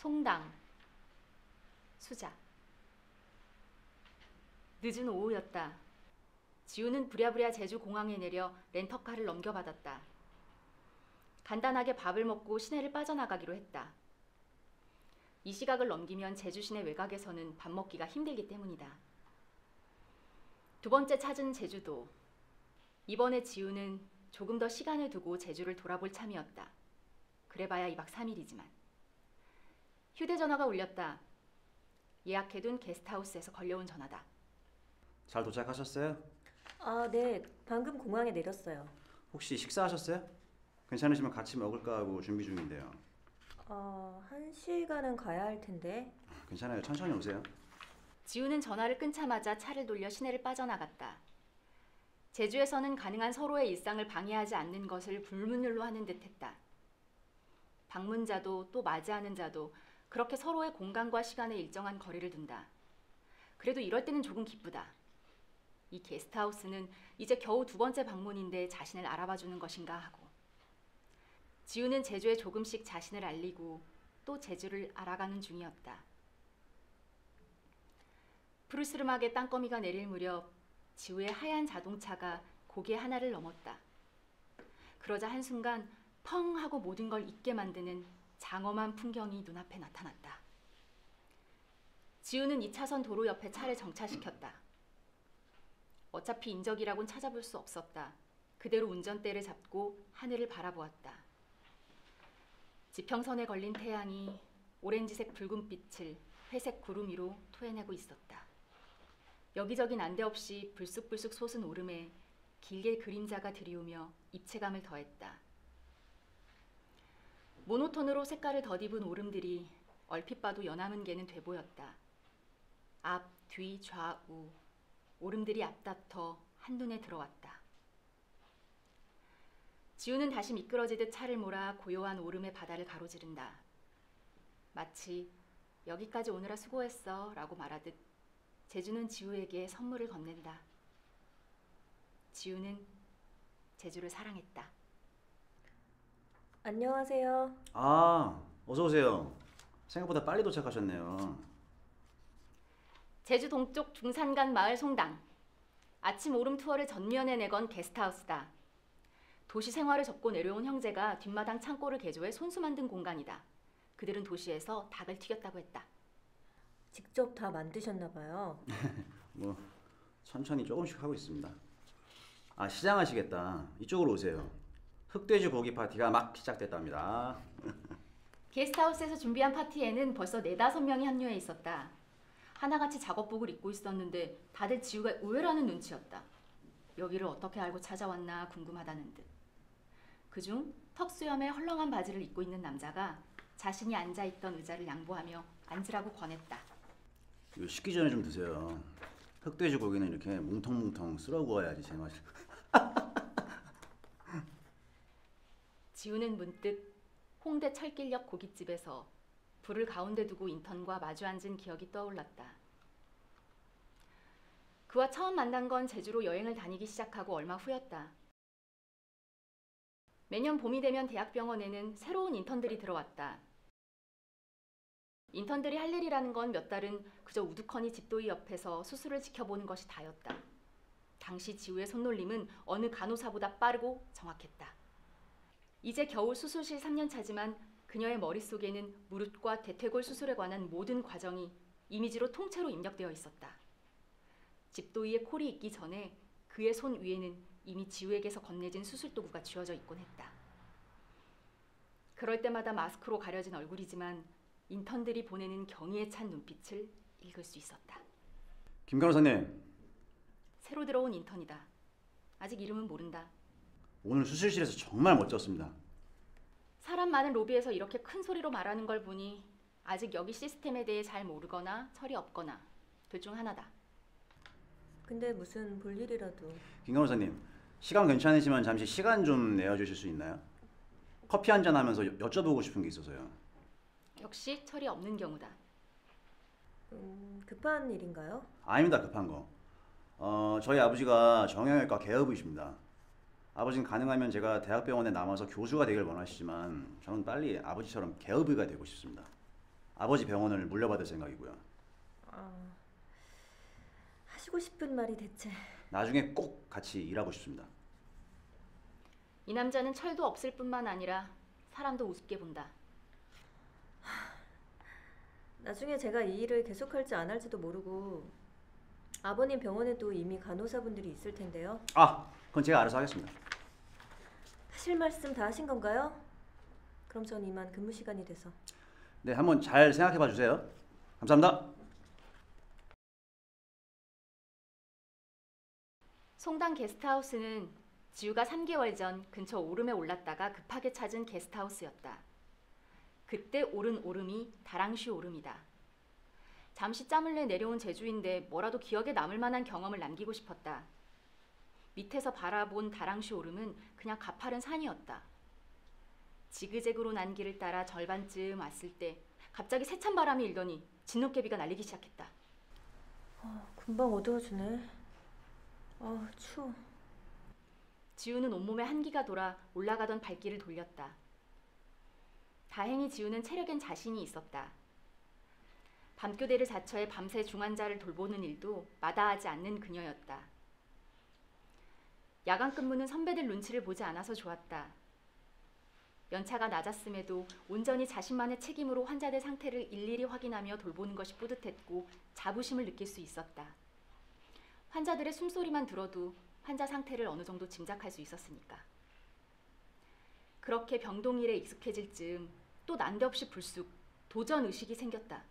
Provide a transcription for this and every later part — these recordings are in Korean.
송당, 수자. 늦은 오후였다. 지우는 부랴부랴 제주 공항에 내려 렌터카를 넘겨받았다. 간단하게 밥을 먹고 시내를 빠져나가기로 했다. 이 시각을 넘기면 제주 시내 외곽에서는 밥 먹기가 힘들기 때문이다. 두 번째 찾은 제주도. 이번에 지우는 조금 더 시간을 두고 제주를 돌아볼 참이었다. 그래봐야 2박 3일이지만. 휴대전화가 울렸다. 예약해둔 게스트하우스에서 걸려온 전화다. 잘 도착하셨어요? 아, 네. 방금 공항에 내렸어요. 혹시 식사하셨어요? 괜찮으시면 같이 먹을까 하고 준비 중인데요. 1시간은 가야 할 텐데. 괜찮아요. 천천히 오세요. 지우는 전화를 끊자마자 차를 돌려 시내를 빠져나갔다. 제주에서는 가능한 서로의 일상을 방해하지 않는 것을 불문율로 하는 듯했다. 방문자도 또 맞이하는 자도 그렇게 서로의 공간과 시간에 일정한 거리를 둔다. 그래도 이럴 때는 조금 기쁘다. 이 게스트하우스는 이제 겨우 두 번째 방문인데 자신을 알아봐주는 것인가 하고. 지우는 제주에 조금씩 자신을 알리고 또 제주를 알아가는 중이었다. 푸르스름하게 땅거미가 내릴 무렵 지우의 하얀 자동차가 고개 하나를 넘었다. 그러자 한순간 펑 하고 모든 걸 잊게 만드는 장엄한 풍경이 눈앞에 나타났다. 지우는 2차선 도로 옆에 차를 정차시켰다. 어차피 인적이라곤 찾아볼 수 없었다. 그대로 운전대를 잡고 하늘을 바라보았다. 지평선에 걸린 태양이 오렌지색 붉은 빛을 회색 구름 위로 토해내고 있었다. 여기저기 난데없이 불쑥불쑥 솟은 오름에 길게 그림자가 들이우며 입체감을 더했다. 모노톤으로 색깔을 덧입은 오름들이 얼핏 봐도 연함은 개는 돼 보였다. 앞, 뒤, 좌우 오름들이 앞다퉈 한눈에 들어왔다. 지우는 다시 미끄러지듯 차를 몰아 고요한 오름의 바다를 가로지른다. 마치 여기까지 오느라 수고했어 라고 말하듯 제주는 지우에게 선물을 건넨다. 지우는 제주를 사랑했다. 안녕하세요. 어서 오세요. 생각보다 빨리 도착하셨네요. 제주 동쪽 중산간 마을 송당. 아침 오름 투어를 전면에 내건 게스트하우스다. 도시 생활을 접고 내려온 형제가 뒷마당 창고를 개조해 손수 만든 공간이다. 그들은 도시에서 닭을 튀겼다고 했다. 직접 다 만드셨나 봐요. 뭐 천천히 조금씩 하고 있습니다. 시장하시겠다. 이쪽으로 오세요. 흑돼지 고기 파티가 막 시작됐답니다. 게스트하우스에서 준비한 파티에는 벌써 4~5명이 합류해 있었다. 하나같이 작업복을 입고 있었는데 다들 지우가 의외라는 눈치였다. 여기를 어떻게 알고 찾아왔나 궁금하다는 듯. 그중 턱수염에 헐렁한 바지를 입고 있는 남자가 자신이 앉아있던 의자를 양보하며 앉으라고 권했다. 이거 식기 전에 좀 드세요. 흑돼지 고기는 이렇게 뭉텅뭉텅 쓸어 구워야지 제맛이. 지우는 문득 홍대 철길역 고깃집에서 불을 가운데 두고 인턴과 마주 앉은 기억이 떠올랐다. 그와 처음 만난 건 제주로 여행을 다니기 시작하고 얼마 후였다. 매년 봄이 되면 대학병원에는 새로운 인턴들이 들어왔다. 인턴들이 할 일이라는 건 몇 달은 그저 우두커니 집도이 옆에서 수술을 지켜보는 것이 다였다. 당시 지우의 손놀림은 어느 간호사보다 빠르고 정확했다. 이제 겨우 수술실 3년차지만 그녀의 머릿속에는 무릎과 대퇴골 수술에 관한 모든 과정이 이미지로 통째로 입력되어 있었다. 집도이의 콜이 있기 전에 그의 손 위에는 이미 지우에게서 건네진 수술 도구가 쥐어져 있곤 했다. 그럴 때마다 마스크로 가려진 얼굴이지만 인턴들이 보내는 경의에 찬 눈빛을 읽을 수 있었다. 김 간호사님. 새로 들어온 인턴이다. 아직 이름은 모른다. 오늘 수술실에서 정말 멋졌습니다. 사람 많은 로비에서 이렇게 큰 소리로 말하는 걸 보니 아직 여기 시스템에 대해 잘 모르거나 철이 없거나 둘 중 하나다. 근데 무슨 볼일이라도. 김 간호사님, 시간 괜찮으시면 잠시 시간 좀 내어주실 수 있나요? 커피 한잔 하면서 여쭤보고 싶은 게 있어서요. 역시 철이 없는 경우다. 급한 일인가요? 아닙니다. 급한 거. 저희 아버지가 정형외과 개업이십니다. 아버지는 가능하면 제가 대학병원에 남아서 교수가 되길 원하시지만 저는 빨리 아버지처럼 개업의가 되고 싶습니다. 아버지 병원을 물려받을 생각이고요. 하시고 싶은 말이 대체. 나중에 꼭 같이 일하고 싶습니다. 이 남자는 철도 없을 뿐만 아니라 사람도 우습게 본다. 나중에 제가 이 일을 계속할지 안 할지도 모르고 아버님 병원에도 이미 간호사분들이 있을 텐데요. 아, 그건 제가 알아서 하겠습니다. 하실 말씀 다 하신 건가요? 그럼 전 이만 근무 시간이 돼서. 네, 한번 잘 생각해 봐 주세요. 감사합니다. 송당 게스트하우스는 지우가 3개월 전 근처 오름에 올랐다가 급하게 찾은 게스트하우스였다. 그때 오른 오름이 다랑쉬 오름이다. 잠시 짬을 내 내려온 제주인데 뭐라도 기억에 남을 만한 경험을 남기고 싶었다. 밑에서 바라본 다랑쉬 오름은 그냥 가파른 산이었다. 지그재그로 난 길을 따라 절반쯤 왔을 때 갑자기 세찬 바람이 일더니 진눈깨비가 날리기 시작했다. 금방 어두워지네. 추워. 지우는 온몸에 한기가 돌아 올라가던 발길을 돌렸다. 다행히 지우는 체력엔 자신이 있었다. 밤교대를 자처해 밤새 중환자를 돌보는 일도 마다하지 않는 그녀였다. 야간 근무는 선배들 눈치를 보지 않아서 좋았다. 연차가 낮았음에도 온전히 자신만의 책임으로 환자들 상태를 일일이 확인하며 돌보는 것이 뿌듯했고 자부심을 느낄 수 있었다. 환자들의 숨소리만 들어도 환자 상태를 어느 정도 짐작할 수 있었으니까. 그렇게 병동일에 익숙해질 즈음 또 난데없이 불쑥 도전 의식이 생겼다.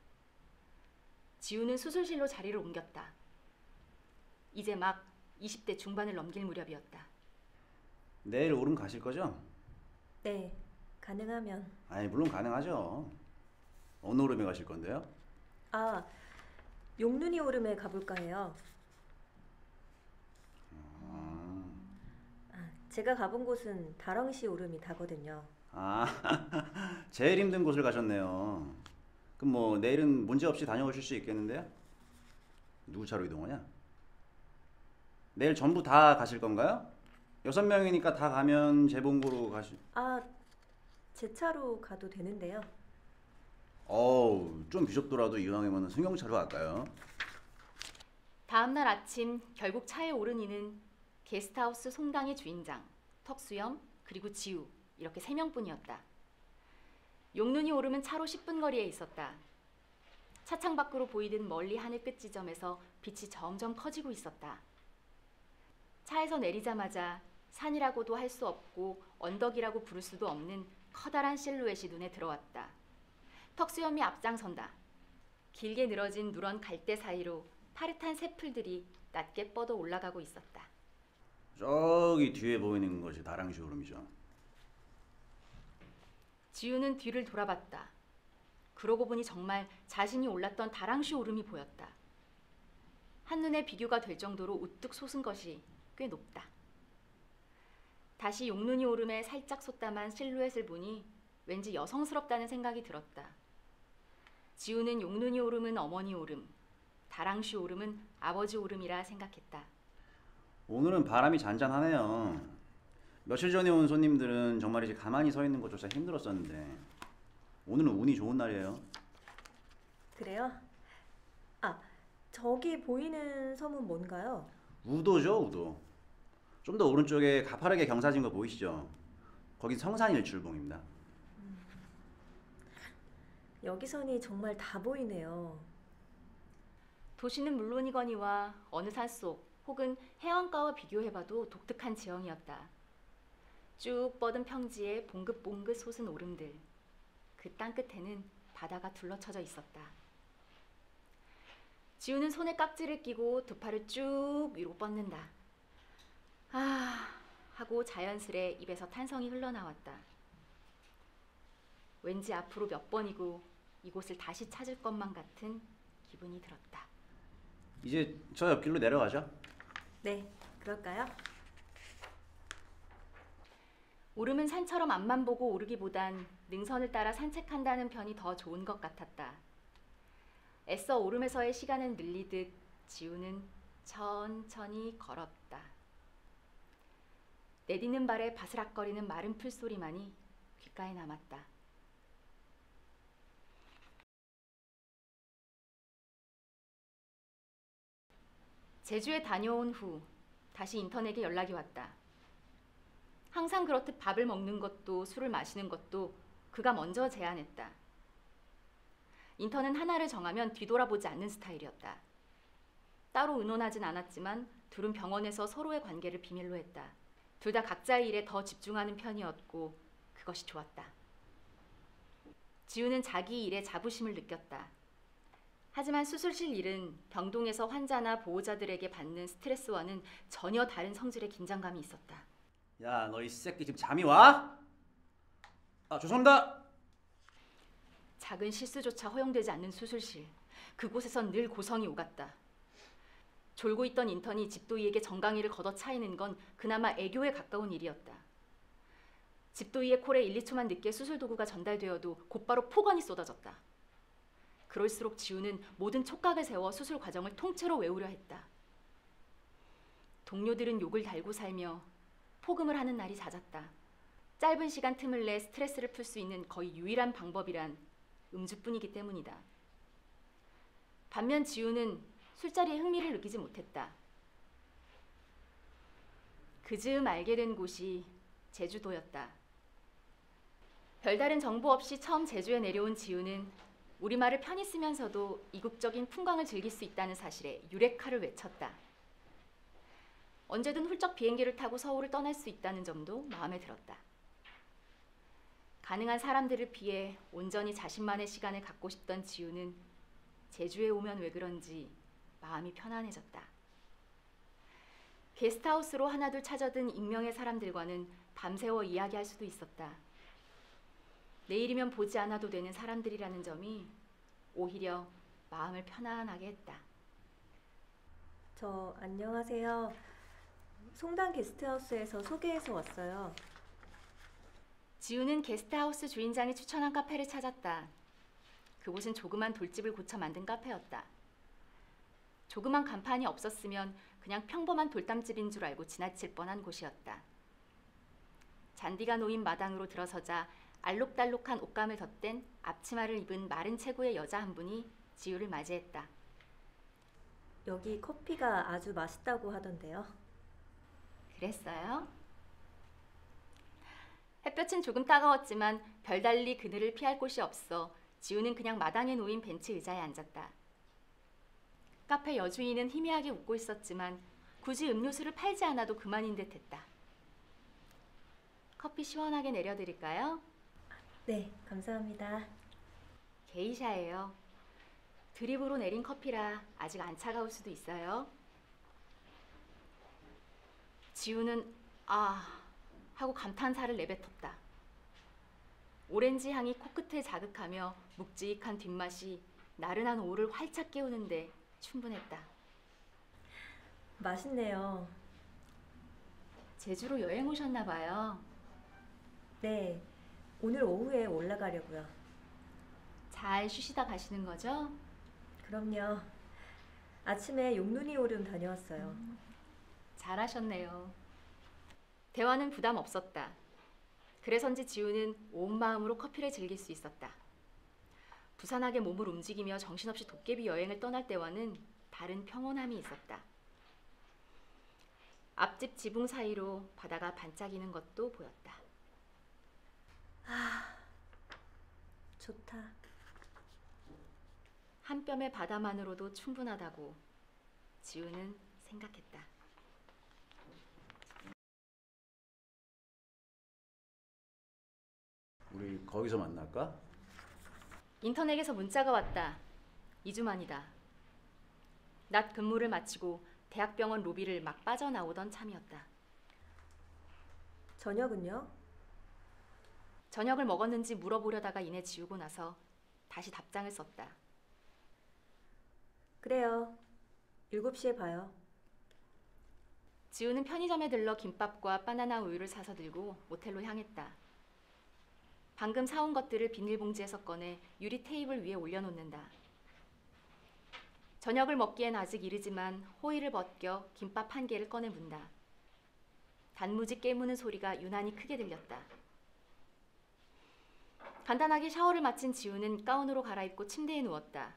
지우는 수술실로 자리를 옮겼다. 이제 막 20대 중반을 넘길 무렵이었다. 내일 오름 가실 거죠? 네, 가능하면. 아니, 물론 가능하죠. 어느 오름에 가실 건데요? 용눈이 오름에 가볼까 해요. 제가 가본 곳은 다랑시 오름이 다거든요. 아, 제일 힘든 곳을 가셨네요. 그럼 뭐 내일은 문제 없이 다녀오실 수 있겠는데요? 누구 차로 이동하냐? 내일 전부 다 가실 건가요? 6명이니까 다 가면 재봉고로 가시... 제 차로 가도 되는데요. 어우, 좀 비좁더라도 이왕이면 승용차로 갈까요? 다음날 아침 결국 차에 오른 이는 게스트하우스 송당의 주인장, 턱수염, 그리고 지우 이렇게 3명뿐이었다. 용눈이 오름은 차로 10분 거리에 있었다. 차창 밖으로 보이던 멀리 하늘 끝 지점에서 빛이 점점 커지고 있었다. 차에서 내리자마자 산이라고도 할 수 없고 언덕이라고 부를 수도 없는 커다란 실루엣이 눈에 들어왔다. 턱수염이 앞장선다. 길게 늘어진 누런 갈대 사이로 파릇한 새풀들이 낮게 뻗어 올라가고 있었다. 저기 뒤에 보이는 것이 다랑시 오름이죠. 지우는 뒤를 돌아봤다. 그러고 보니 정말 자신이 올랐던 다랑시 오름이 보였다. 한눈에 비교가 될 정도로 우뚝 솟은 것이 꽤 높다. 다시 용눈이 오름에 살짝 솟다만 실루엣을 보니 왠지 여성스럽다는 생각이 들었다. 지우는 용눈이 오름은 어머니 오름, 다랑시 오름은 아버지 오름이라 생각했다. 오늘은 바람이 잔잔하네요. 며칠 전에 온 손님들은 정말 이제 가만히 서 있는 것조차 힘들었었는데 오늘은 운이 좋은 날이에요. 그래요? 저기 보이는 섬은 뭔가요? 우도죠, 우도. 좀 더 오른쪽에 가파르게 경사진 거 보이시죠? 거긴 성산일출봉입니다. 여기선이 정말 다 보이네요. 도시는 물론이거니와 어느 산속 혹은 해안가와 비교해봐도 독특한 지형이었다. 쭉 뻗은 평지에 봉긋봉긋 솟은 오름들. 그 땅끝에는 바다가 둘러쳐져 있었다. 지우는 손에 깍지를 끼고 두 팔을 쭉 위로 뻗는다. 하고 자연스레 입에서 탄성이 흘러나왔다. 왠지 앞으로 몇 번이고 이곳을 다시 찾을 것만 같은 기분이 들었다. 이제 저 옆길로 내려가죠. 네, 그럴까요? 오름은 산처럼 앞만 보고 오르기보단 능선을 따라 산책한다는 편이 더 좋은 것 같았다. 애써 오름에서의 시간을 늘리듯 지우는 천천히 걸었다. 내디는 발에 바스락거리는 마른 풀소리만이 귓가에 남았다. 제주에 다녀온 후 다시 인턴에게 연락이 왔다. 항상 그렇듯 밥을 먹는 것도 술을 마시는 것도 그가 먼저 제안했다. 인턴은 하나를 정하면 뒤돌아보지 않는 스타일이었다. 따로 의논하진 않았지만 둘은 병원에서 서로의 관계를 비밀로 했다. 둘 다 각자의 일에 더 집중하는 편이었고 그것이 좋았다. 지우는 자기 일에 자부심을 느꼈다. 하지만 수술실 일은 병동에서 환자나 보호자들에게 받는 스트레스와는 전혀 다른 성질의 긴장감이 있었다. 야, 너 이 새끼 지금 잠이 와? 아, 죄송합니다. 작은 실수조차 허용되지 않는 수술실. 그곳에선 늘 고성이 오갔다. 졸고 있던 인턴이 집도이에게 정강이를 걷어 차이는 건 그나마 애교에 가까운 일이었다. 집도이의 콜에 1, 2초만 늦게 수술 도구가 전달되어도 곧바로 폭언이 쏟아졌다. 그럴수록 지우는 모든 촉각을 세워 수술 과정을 통째로 외우려 했다. 동료들은 욕을 달고 살며 폭음을 하는 날이 잦았다. 짧은 시간 틈을 내 스트레스를 풀 수 있는 거의 유일한 방법이란 음주뿐이기 때문이다. 반면 지우는 술자리에 흥미를 느끼지 못했다. 그즈음 알게 된 곳이 제주도였다. 별다른 정보 없이 처음 제주에 내려온 지우는 우리말을 편히 쓰면서도 이국적인 풍광을 즐길 수 있다는 사실에 유레카를 외쳤다. 언제든 훌쩍 비행기를 타고 서울을 떠날 수 있다는 점도 마음에 들었다. 가능한 사람들을 피해 온전히 자신만의 시간을 갖고 싶던 지우는 제주에 오면 왜 그런지 마음이 편안해졌다. 게스트하우스로 하나둘 찾아든 익명의 사람들과는 밤새워 이야기할 수도 있었다. 내일이면 보지 않아도 되는 사람들이라는 점이 오히려 마음을 편안하게 했다. 저 안녕하세요. 송단 게스트하우스에서 소개해서 왔어요. 지우는 게스트하우스 주인장이 추천한 카페를 찾았다. 그곳은 조그만 돌집을 고쳐 만든 카페였다. 조그만 간판이 없었으면 그냥 평범한 돌담집인 줄 알고 지나칠 뻔한 곳이었다. 잔디가 놓인 마당으로 들어서자 알록달록한 옷감을 덧댄 앞치마를 입은 마른 체구의 여자 한 분이 지우를 맞이했다. 여기 커피가 아주 맛있다고 하던데요. 그랬어요? 햇볕은 조금 따가웠지만 별달리 그늘을 피할 곳이 없어 지우는 그냥 마당에 놓인 벤치 의자에 앉았다. 카페 여주인은 희미하게 웃고 있었지만 굳이 음료수를 팔지 않아도 그만인 듯 했다. 커피 시원하게 내려드릴까요? 네, 감사합니다. 게이샤예요. 드립으로 내린 커피라 아직 안 차가울 수도 있어요. 지우는 아 하고 감탄사를 내뱉었다. 오렌지 향이 코끝을 자극하며 묵직한 뒷맛이 나른한 오를 활짝 깨우는데 충분했다. 맛있네요. 제주로 여행 오셨나 봐요. 네, 오늘 오후에 올라가려고요. 잘 쉬시다 가시는 거죠? 그럼요. 아침에 용눈이 오름 다녀왔어요. 잘하셨네요. 대화는 부담 없었다. 그래서인지 지우는 온 마음으로 커피를 즐길 수 있었다. 부산하게 몸을 움직이며 정신없이 도깨비 여행을 떠날 때와는 다른 평온함이 있었다. 앞집 지붕 사이로 바다가 반짝이는 것도 보였다. 좋다. 한 뼘의 바다만으로도 충분하다고 지우는 생각했다. 우리 거기서 만날까? 인턴에게서 문자가 왔다. 2주 만이다. 낮 근무를 마치고 대학병원 로비를 막 빠져나오던 참이었다. 저녁은요? 저녁을 먹었는지 물어보려다가 이내 지우고 나서 다시 답장을 썼다. 그래요. 7시에 봐요. 지우는 편의점에 들러 김밥과 바나나 우유를 사서 들고 모텔로 향했다. 방금 사온 것들을 비닐봉지에서 꺼내 유리 테이블 위에 올려놓는다. 저녁을 먹기엔 아직 이르지만 호일을 벗겨 김밥 한 개를 꺼내 문다. 단무지 깨무는 소리가 유난히 크게 들렸다. 간단하게 샤워를 마친 지우는 가운으로 갈아입고 침대에 누웠다.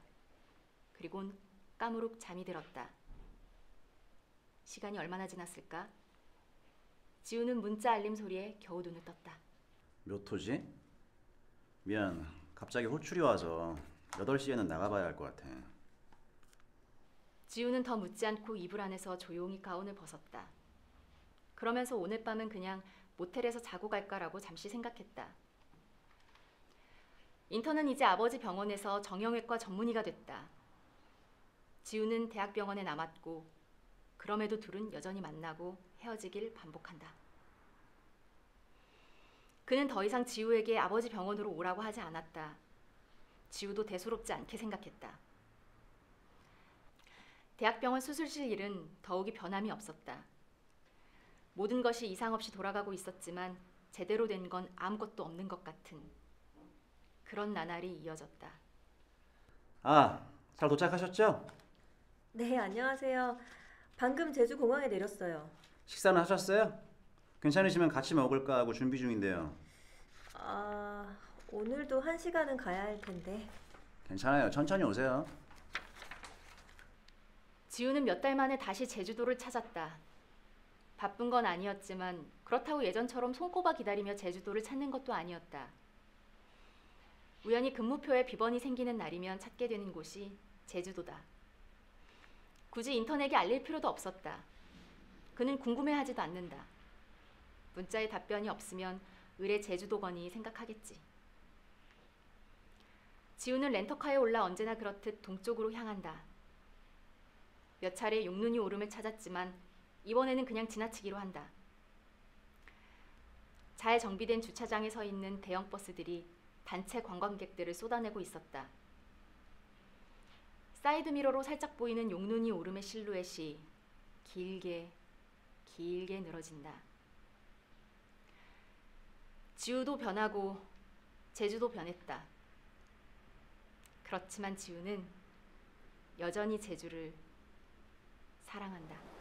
그리곤 까무룩 잠이 들었다. 시간이 얼마나 지났을까? 지우는 문자 알림 소리에 겨우 눈을 떴다. 몇 호지? 미안, 갑자기 호출이 와서 8시에는 나가봐야 할 것 같아. 지우는 더 묻지 않고 이불 안에서 조용히 가운을 벗었다. 그러면서 오늘 밤은 그냥 모텔에서 자고 갈까라고 잠시 생각했다. 인턴은 이제 아버지 병원에서 정형외과 전문의가 됐다. 지우는 대학병원에 남았고 그럼에도 둘은 여전히 만나고 헤어지길 반복한다. 그는 더 이상 지우에게 아버지 병원으로 오라고 하지 않았다. 지우도 대수롭지 않게 생각했다. 대학병원 수술실 일은 더욱이 변함이 없었다. 모든 것이 이상 없이 돌아가고 있었지만 제대로 된 건 아무것도 없는 것 같은 그런 나날이 이어졌다. 아, 잘 도착하셨죠? 네, 안녕하세요. 방금 제주 공항에 내렸어요. 식사는 하셨어요? 괜찮으시면 같이 먹을까 하고 준비 중인데요. 아, 오늘도 1시간은 가야 할 텐데. 괜찮아요. 천천히 오세요. 지우는 몇 달 만에 다시 제주도를 찾았다. 바쁜 건 아니었지만 그렇다고 예전처럼 손꼽아 기다리며 제주도를 찾는 것도 아니었다. 우연히 근무표에 비번이 생기는 날이면 찾게 되는 곳이 제주도다. 굳이 인턴에게 알릴 필요도 없었다. 그는 궁금해하지도 않는다. 문자에 답변이 없으면 의뢰 제주도거니 생각하겠지. 지우는 렌터카에 올라 언제나 그렇듯 동쪽으로 향한다. 몇 차례 용눈이 오름을 찾았지만 이번에는 그냥 지나치기로 한다. 잘 정비된 주차장에 서 있는 대형 버스들이 단체 관광객들을 쏟아내고 있었다. 사이드미러로 살짝 보이는 용눈이 오름의 실루엣이 길게 길게 늘어진다. 지우도 변하고 제주도 변했다. 그렇지만 지우는 여전히 제주를 사랑한다.